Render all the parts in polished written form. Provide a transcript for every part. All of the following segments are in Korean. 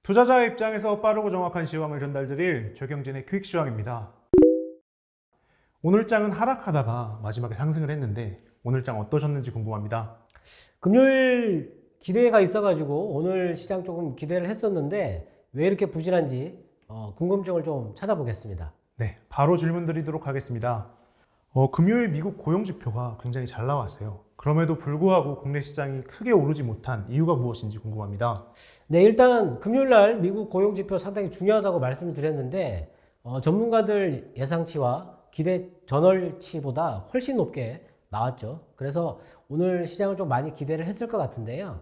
투자자의 입장에서 빠르고 정확한 시황을 전달드릴 최경진의 퀵 시황입니다. 오늘 장은 하락하다가 마지막에 상승을 했는데 오늘 장 어떠셨는지 궁금합니다. 금요일 기대가 있어가지고 오늘 시장 조금 기대를 했었는데 왜 이렇게 부진한지 궁금증을 좀 찾아보겠습니다. 네, 바로 질문 드리도록 하겠습니다. 금요일 미국 고용지표가 굉장히 잘 나왔어요. 그럼에도 불구하고 국내 시장이 크게 오르지 못한 이유가 무엇인지 궁금합니다. 네, 일단 금요일 날 미국 고용지표 상당히 중요하다고 말씀을 드렸는데 전문가들 예상치와 기대 전월치보다 훨씬 높게 나왔죠. 그래서 오늘 시장을 좀 많이 기대를 했을 것 같은데요.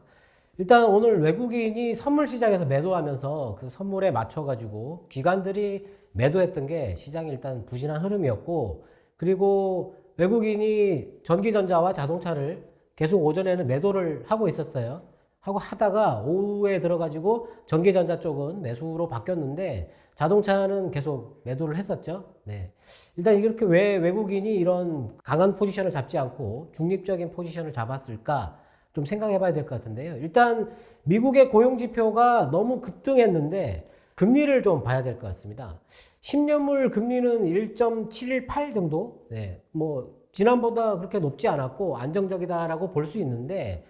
일단 오늘 외국인이 선물 시장에서 매도하면서 그 선물에 맞춰가지고 기관들이 매도했던 게 시장이 일단 부진한 흐름이었고, 그리고 외국인이 전기전자와 자동차를 계속 오전에는 매도를 하고 있었어요. 하고 하다가 오후에 들어가지고 전기전자 쪽은 매수로 바뀌었는데 자동차는 계속 매도를 했었죠. 네. 일단 이렇게 왜 외국인이 이런 강한 포지션을 잡지 않고 중립적인 포지션을 잡았을까 좀 생각해 봐야 될 것 같은데요. 일단 미국의 고용지표가 너무 급등했는데 금리를 좀 봐야 될 것 같습니다. 10년물 금리는 1.78 정도? 네. 지난보다 그렇게 높지 않았고 안정적이다라고 볼 수 있는데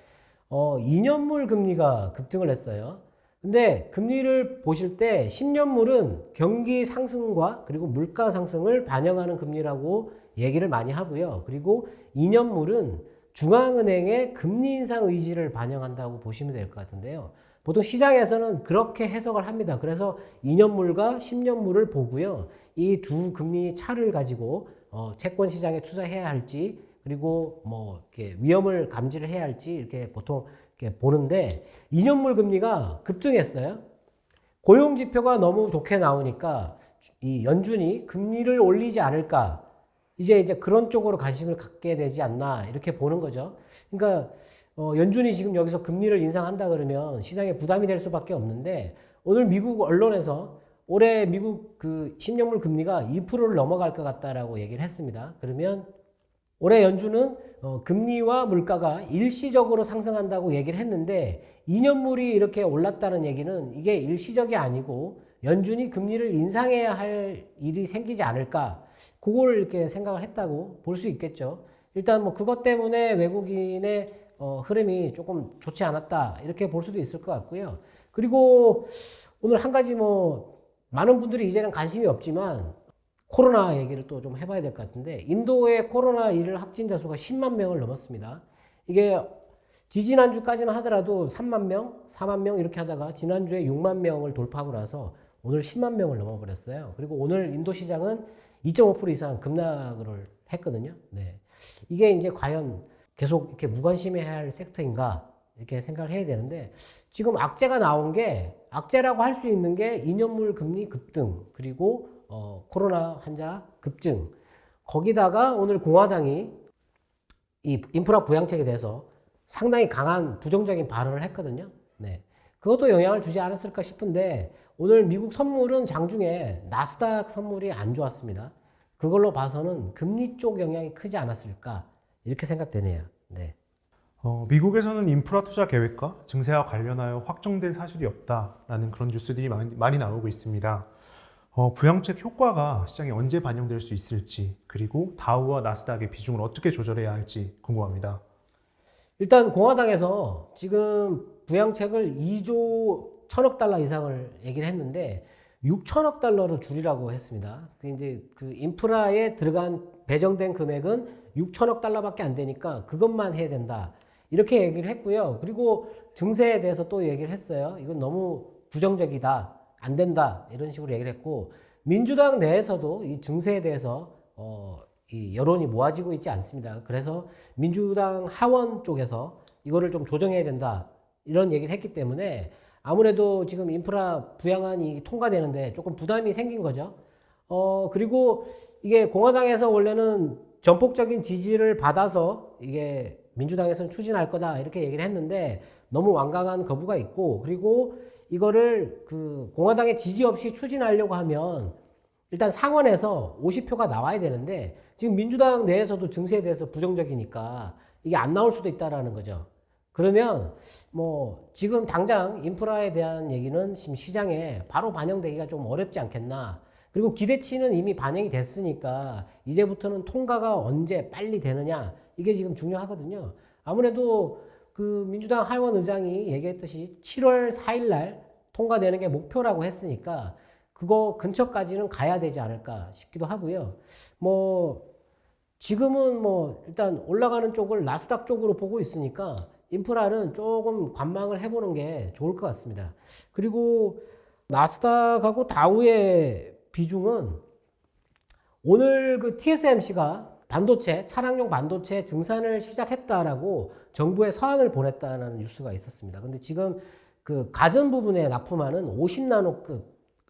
2년물 금리가 급등을 했어요. 근데 금리를 보실 때 10년물은 경기 상승과 그리고 물가 상승을 반영하는 금리라고 얘기를 많이 하고요. 그리고 2년물은 중앙은행의 금리 인상 의지를 반영한다고 보시면 될 것 같은데요. 보통 시장에서는 그렇게 해석을 합니다. 그래서 2년물과 10년물을 보고요. 이 두 금리 차를 가지고 채권 시장에 투자해야 할지, 그리고 이렇게 위험을 감지를 해야 할지 이렇게 보통 이렇게 보는데 2년물 금리가 급등했어요. 고용 지표가 너무 좋게 나오니까 이 연준이 금리를 올리지 않을까, 이제 그런 쪽으로 관심을 갖게 되지 않나 이렇게 보는 거죠. 그러니까 연준이 지금 여기서 금리를 인상한다 그러면 시장에 부담이 될 수밖에 없는데, 오늘 미국 언론에서 올해 미국 그 10년물 금리가 2%를 넘어갈 것 같다라고 얘기를 했습니다. 그러면 올해 연준은 금리와 물가가 일시적으로 상승한다고 얘기를 했는데 2년물이 이렇게 올랐다는 얘기는 이게 일시적이 아니고 연준이 금리를 인상해야 할 일이 생기지 않을까, 그걸 이렇게 생각을 했다고 볼 수 있겠죠. 일단 그것 때문에 외국인의 흐름이 조금 좋지 않았다 이렇게 볼 수도 있을 것 같고요. 그리고 오늘 한 가지 많은 분들이 이제는 관심이 없지만 코로나 얘기를 또 좀 해봐야 될 것 같은데, 인도의 코로나1 확진자 수가 10만 명을 넘었습니다. 이게 지지난주까지만 하더라도 3만 명, 4만 명 이렇게 하다가 지난주에 6만 명을 돌파하고 나서 오늘 10만 명을 넘어버렸어요. 그리고 오늘 인도 시장은 2.5% 이상 급락을 했거든요. 네. 이게 이제 과연 계속 이렇게 무관심해야 할 섹터인가 이렇게 생각을 해야 되는데, 지금 악재가 나온 게, 악재라고 할 수 있는 게 2년물 금리 급등, 그리고 코로나 환자 급증, 거기다가 오늘 공화당이 이 인프라 부양책에 대해서 상당히 강한 부정적인 발언을 했거든요. 네. 그것도 영향을 주지 않았을까 싶은데, 오늘 미국 선물은 장중에 나스닥 선물이 안 좋았습니다. 그걸로 봐서는 금리 쪽 영향이 크지 않았을까 이렇게 생각되네요. 네. 미국에서는 인프라 투자 계획과 증세와 관련하여 확정된 사실이 없다라는 그런 뉴스들이 많이 나오고 있습니다. 부양책 효과가 시장에 언제 반영될 수 있을지, 그리고 다우와 나스닥의 비중을 어떻게 조절해야 할지 궁금합니다. 일단 공화당에서 지금 부양책을 2조 1000억 달러 이상을 얘기를 했는데 6천억 달러로 줄이라고 했습니다. 이제 그 인프라에 들어간 배정된 금액은 6천억 달러밖에 안 되니까 그것만 해야 된다 이렇게 얘기를 했고요. 그리고 증세에 대해서 또 얘기를 했어요. 이건 너무 부정적이다, 안 된다 이런 식으로 얘기를 했고, 민주당 내에서도 이 증세에 대해서 이 여론이 모아지고 있지 않습니다. 그래서 민주당 하원 쪽에서 이거를 좀 조정해야 된다 이런 얘기를 했기 때문에 아무래도 지금 인프라 부양안이 통과되는데 조금 부담이 생긴 거죠. 그리고 이게 공화당에서 원래는 전폭적인 지지를 받아서 이게 민주당에서는 추진할 거다 이렇게 얘기를 했는데 너무 완강한 거부가 있고, 그리고 이거를 그 공화당의 지지 없이 추진하려고 하면 일단 상원에서 50표가 나와야 되는데 지금 민주당 내에서도 증세에 대해서 부정적이니까 이게 안 나올 수도 있다라는 거죠. 그러면 뭐 지금 당장 인프라에 대한 얘기는 지금 시장에 바로 반영되기가 좀 어렵지 않겠나. 그리고 기대치는 이미 반영이 됐으니까 이제부터는 통과가 언제 빨리 되느냐 이게 지금 중요하거든요. 아무래도 그 민주당 하원 의장이 얘기했듯이 7월 4일 날 통과되는 게 목표라고 했으니까 그거 근처까지는 가야 되지 않을까 싶기도 하고요. 뭐 지금은 뭐 일단 올라가는 쪽을 나스닥 쪽으로 보고 있으니까 인프라는 조금 관망을 해보는 게 좋을 것 같습니다. 그리고 나스닥하고 다우의 비중은 오늘 그 TSMC가 반도체, 차량용 반도체 증산을 시작했다라고 정부에 서한을 보냈다는 뉴스가 있었습니다. 근데 지금 그 가전 부분에 납품하는 50나노급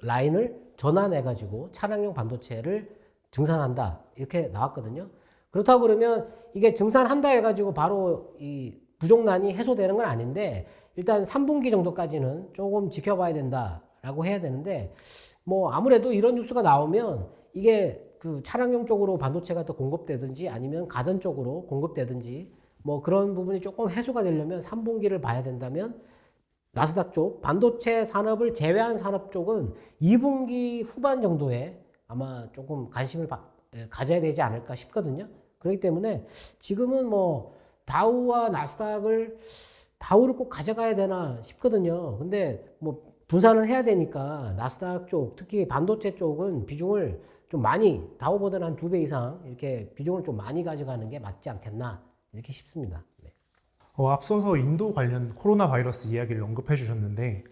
라인을 전환해가지고 차량용 반도체를 증산한다. 이렇게 나왔거든요. 그렇다고 그러면 이게 증산한다 해가지고 바로 이 부족난이 해소되는 건 아닌데 일단 3분기 정도까지는 조금 지켜봐야 된다라고 해야 되는데 뭐 아무래도 이런 뉴스가 나오면 이게 그 차량용 쪽으로 반도체가 더 공급되든지 아니면 가전 쪽으로 공급되든지 뭐 그런 부분이 조금 해소가 되려면 3분기를 봐야 된다면 나스닥 쪽 반도체 산업을 제외한 산업 쪽은 2분기 후반 정도에 아마 조금 관심을 가져야 되지 않을까 싶거든요. 그렇기 때문에 지금은 뭐 다우와 나스닥을 다우를 꼭 가져가야 되나 싶거든요. 근데 뭐 분산을 해야 되니까 나스닥 쪽 특히 반도체 쪽은 비중을 좀 많이 다우보다는 한 2배 이상 이렇게 비중을 좀 많이 가져가는 게 맞지 않겠나 이렇게 싶습니다. 네. 앞서서 인도 관련 코로나 바이러스 이야기를 언급해 주셨는데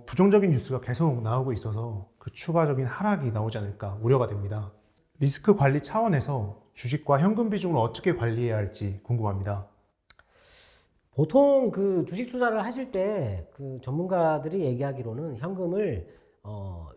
부정적인 뉴스가 계속 나오고 있어서 그 추가적인 하락이 나오지 않을까 우려가 됩니다. 리스크 관리 차원에서 주식과 현금 비중을 어떻게 관리해야 할지 궁금합니다. 보통 그 주식 투자를 하실 때 그 전문가들이 얘기하기로는 현금을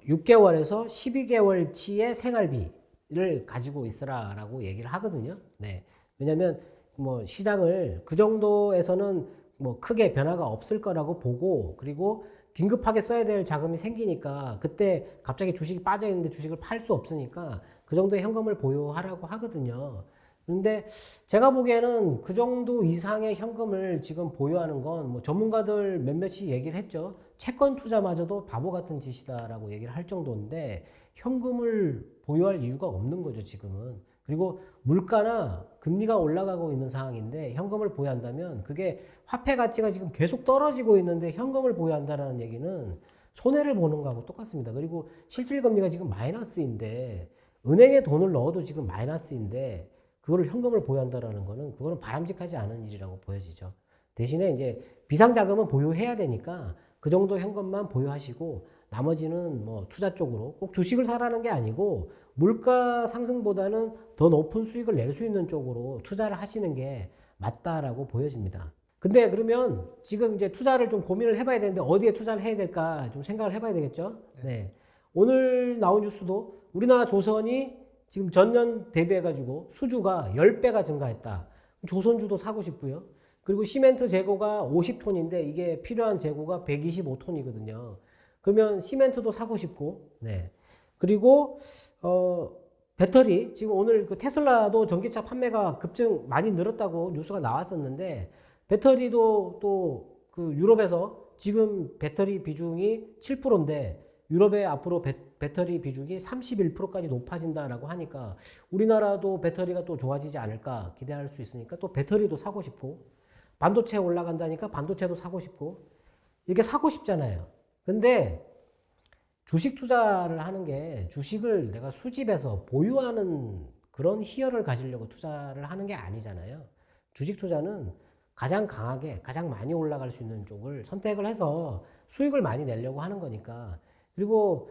6개월에서 12개월치의 생활비를 가지고 있으라라고 얘기를 하거든요. 네. 왜냐면 뭐 시장을 그 정도에서는 뭐 크게 변화가 없을 거라고 보고 그리고 긴급하게 써야 될 자금이 생기니까 그때 갑자기 주식이 빠져 있는데 주식을 팔 수 없으니까 그 정도의 현금을 보유하라고 하거든요. 근데 제가 보기에는 그 정도 이상의 현금을 지금 보유하는 건 뭐 전문가들 몇몇이 얘기를 했죠. 채권 투자마저도 바보 같은 짓이다라고 얘기를 할 정도인데 현금을 보유할 이유가 없는 거죠, 지금은. 그리고 물가나 금리가 올라가고 있는 상황인데 현금을 보유한다면 그게 화폐 가치가 지금 계속 떨어지고 있는데 현금을 보유한다는 얘기는 손해를 보는 거하고 똑같습니다. 그리고 실질 금리가 지금 마이너스인데 은행에 돈을 넣어도 지금 마이너스인데 그거를 현금을 보유한다라는 거는 그거는 바람직하지 않은 일이라고 보여지죠. 대신에 이제 비상자금은 보유해야 되니까 그 정도 현금만 보유하시고 나머지는 뭐 투자 쪽으로 꼭 주식을 사라는 게 아니고 물가 상승보다는 더 높은 수익을 낼 수 있는 쪽으로 투자를 하시는 게 맞다라고 보여집니다. 근데 그러면 지금 이제 투자를 좀 고민을 해봐야 되는데 어디에 투자를 해야 될까 좀 생각을 해봐야 되겠죠? 네. 오늘 나온 뉴스도 우리나라 조선이 지금 전년 대비해가지고 수주가 10배가 증가했다. 조선주도 사고 싶고요. 그리고 시멘트 재고가 50톤인데 이게 필요한 재고가 125톤이거든요. 그러면 시멘트도 사고 싶고, 네. 그리고, 배터리, 지금 오늘 그 테슬라도 전기차 판매가 급증 많이 늘었다고 뉴스가 나왔었는데, 배터리도 또 그 유럽에서 지금 배터리 비중이 7%인데, 유럽의 앞으로 배터리 비중이 31%까지 높아진다라고 하니까 우리나라도 배터리가 또 좋아지지 않을까 기대할 수 있으니까 또 배터리도 사고 싶고 반도체 올라간다니까 반도체도 사고 싶고 이렇게 사고 싶잖아요. 근데 주식 투자를 하는 게 주식을 내가 수집해서 보유하는 그런 희열을 가지려고 투자를 하는 게 아니잖아요. 주식 투자는 가장 강하게 가장 많이 올라갈 수 있는 쪽을 선택을 해서 수익을 많이 내려고 하는 거니까 그리고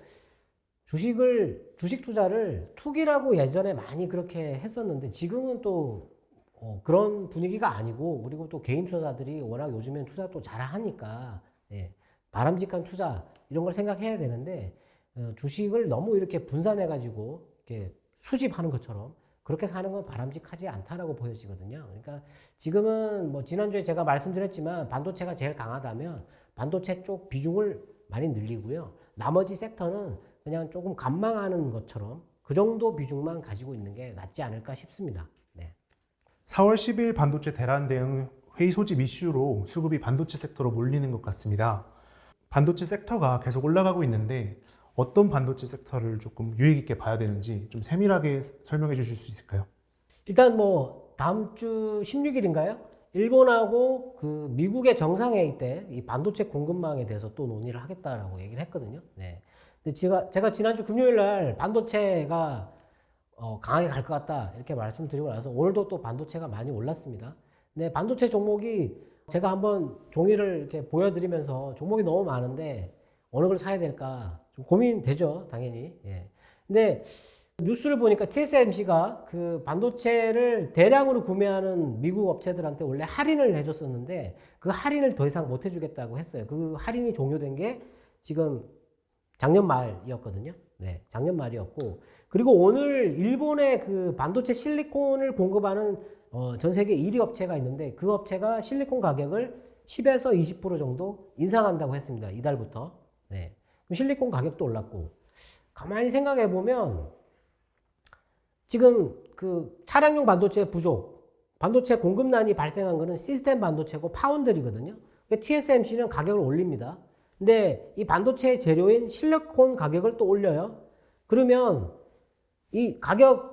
주식 투자를 투기라고 예전에 많이 그렇게 했었는데 지금은 또 그런 분위기가 아니고 그리고 또 개인 투자자들이 워낙 요즘엔 투자 또 잘하니까 예, 바람직한 투자 이런 걸 생각해야 되는데 주식을 너무 이렇게 분산해 가지고 이렇게 수집하는 것처럼 그렇게 사는 건 바람직하지 않다라고 보여지거든요. 그러니까 지금은 뭐 지난주에 제가 말씀드렸지만 반도체가 제일 강하다면 반도체 쪽 비중을 많이 늘리고요. 나머지 섹터는 그냥 조금 관망하는 것처럼 그 정도 비중만 가지고 있는 게 낫지 않을까 싶습니다. 네. 4월 10일 반도체 대란 대응 회의 소집 이슈로 수급이 반도체 섹터로 몰리는 것 같습니다. 반도체 섹터가 계속 올라가고 있는데 어떤 반도체 섹터를 조금 유익 있게 봐야 되는지 좀 세밀하게 설명해 주실 수 있을까요? 일단 뭐 다음 주 16일인가요? 일본하고 그 미국의 정상회의 때 이 반도체 공급망에 대해서 또 논의를 하겠다라고 얘기를 했거든요. 네. 근데 제가 지난주 금요일 날 반도체가 강하게 갈 것 같다 이렇게 말씀드리고 나서 오늘도 또 반도체가 많이 올랐습니다. 네, 반도체 종목이 제가 한번 종이를 이렇게 보여드리면서 종목이 너무 많은데 어느 걸 사야 될까 좀 고민되죠, 당연히. 예. 근데 뉴스를 보니까 TSMC가 그 반도체를 대량으로 구매하는 미국 업체들한테 원래 할인을 해줬었는데 그 할인을 더 이상 못 해주겠다고 했어요. 그 할인이 종료된 게 지금 작년 말이었거든요. 네, 작년 말이었고 그리고 오늘 일본의 그 반도체 실리콘을 공급하는 전 세계 1위 업체가 있는데 그 업체가 실리콘 가격을 10에서 20% 정도 인상한다고 했습니다. 이달부터. 네. 그럼 실리콘 가격도 올랐고 가만히 생각해 보면 지금 그 차량용 반도체 부족, 반도체 공급난이 발생한 거는 시스템 반도체고 파운드리거든요. TSMC는 가격을 올립니다. 근데 이 반도체 재료인 실리콘 가격을 또 올려요. 그러면 이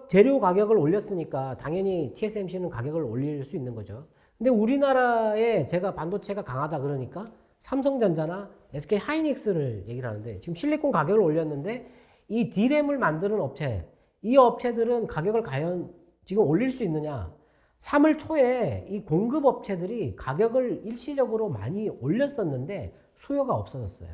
재료 가격을 올렸으니까 당연히 TSMC는 가격을 올릴 수 있는 거죠. 근데 우리나라에 제가 반도체가 강하다 그러니까 삼성전자나 SK 하이닉스를 얘기를 하는데 지금 실리콘 가격을 올렸는데 이 D램을 만드는 업체, 이 업체들은 가격을 과연 지금 올릴 수 있느냐? 3월 초에 이 공급 업체들이 가격을 일시적으로 많이 올렸었는데 수요가 없어졌어요.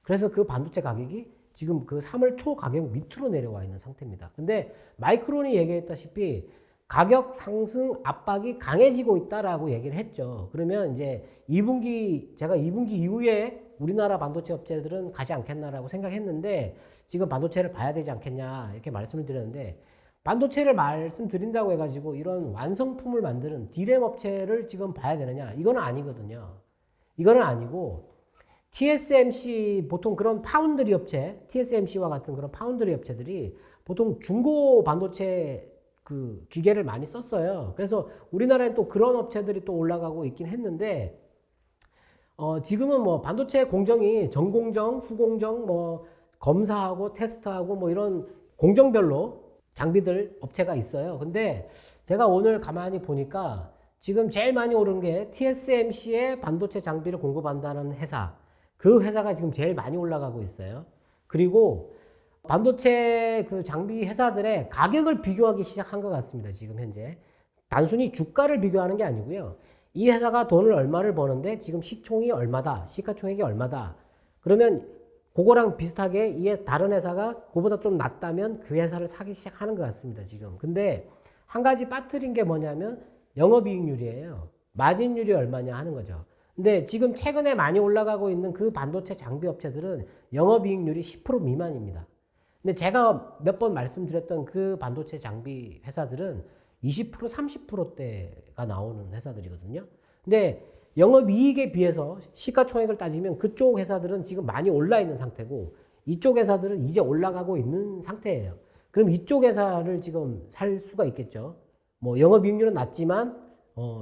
그래서 그 반도체 가격이 지금 그 3월 초 가격 밑으로 내려와 있는 상태입니다. 근데 마이크론이 얘기했다시피 가격 상승 압박이 강해지고 있다라고 얘기를 했죠. 그러면 이제 제가 2분기 이후에 우리나라 반도체 업체들은 가지 않겠나라고 생각했는데 지금 반도체를 봐야 되지 않겠냐 이렇게 말씀을 드렸는데 반도체를 말씀드린다고 해가지고 이런 완성품을 만드는 D램 업체를 지금 봐야 되느냐? 이거는 아니거든요. 이거는 아니고 TSMC 보통 그런 파운드리 업체, TSMC와 같은 그런 파운드리 업체들이 보통 중고 반도체 그 기계를 많이 썼어요. 그래서 우리나라에 또 그런 업체들이 또 올라가고 있긴 했는데 지금은 뭐 반도체 공정이 전공정, 후공정, 뭐 검사하고 테스트하고 뭐 이런 공정별로 장비들 업체가 있어요. 근데 제가 오늘 가만히 보니까 지금 제일 많이 오른 게 TSMC의 반도체 장비를 공급한다는 회사. 그 회사가 지금 제일 많이 올라가고 있어요. 그리고 반도체 그 장비 회사들의 가격을 비교하기 시작한 것 같습니다. 지금 현재. 단순히 주가를 비교하는 게 아니고요. 이 회사가 돈을 얼마를 버는데 지금 시총이 얼마다, 시가총액이 얼마다. 그러면 그거랑 비슷하게 이 다른 회사가 그보다 좀 낮다면 그 회사를 사기 시작하는 것 같습니다. 지금. 근데 한 가지 빠뜨린 게 뭐냐면 영업이익률이에요. 마진율이 얼마냐 하는 거죠. 근데 지금 최근에 많이 올라가고 있는 그 반도체 장비 업체들은 영업이익률이 10% 미만입니다. 근데 제가 몇 번 말씀드렸던 그 반도체 장비 회사들은 20% 30%대가 나오는 회사들이거든요. 근데 영업이익에 비해서 시가총액을 따지면 그쪽 회사들은 지금 많이 올라 있는 상태고 이쪽 회사들은 이제 올라가고 있는 상태예요. 그럼 이쪽 회사를 지금 살 수가 있겠죠. 뭐 영업이익률은 낮지만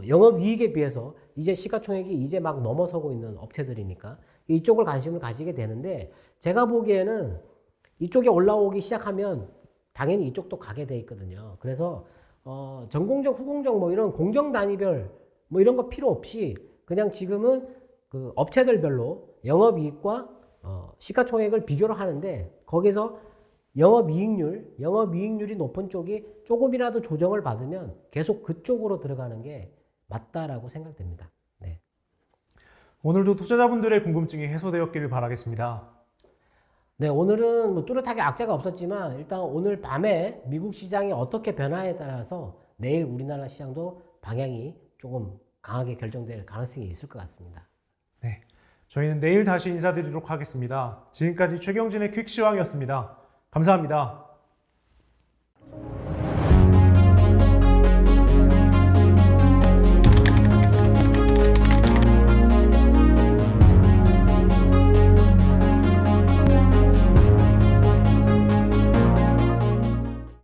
영업이익에 비해서 이제 시가총액이 이제 막 넘어서고 있는 업체들이니까 이쪽을 관심을 가지게 되는데 제가 보기에는 이쪽에 올라오기 시작하면 당연히 이쪽도 가게 돼 있거든요. 그래서 전공정, 후공정 뭐 이런 공정 단위별 뭐 이런 거 필요 없이 그냥 지금은 그 업체들별로 영업이익과 시가총액을 비교를 하는데 거기서 영업이익률이 높은 쪽이 조금이라도 조정을 받으면 계속 그쪽으로 들어가는 게 맞다라고 생각됩니다. 네. 오늘도 투자자분들의 궁금증이 해소되었기를 바라겠습니다. 네, 오늘은 뭐 뚜렷하게 악재가 없었지만 일단 오늘 밤에 미국 시장이 어떻게 변화에 따라서 내일 우리나라 시장도 방향이 조금 강하게 결정될 가능성이 있을 것 같습니다. 네, 저희는 내일 다시 인사드리도록 하겠습니다. 지금까지 최경진의 퀵시황이었습니다. 감사합니다.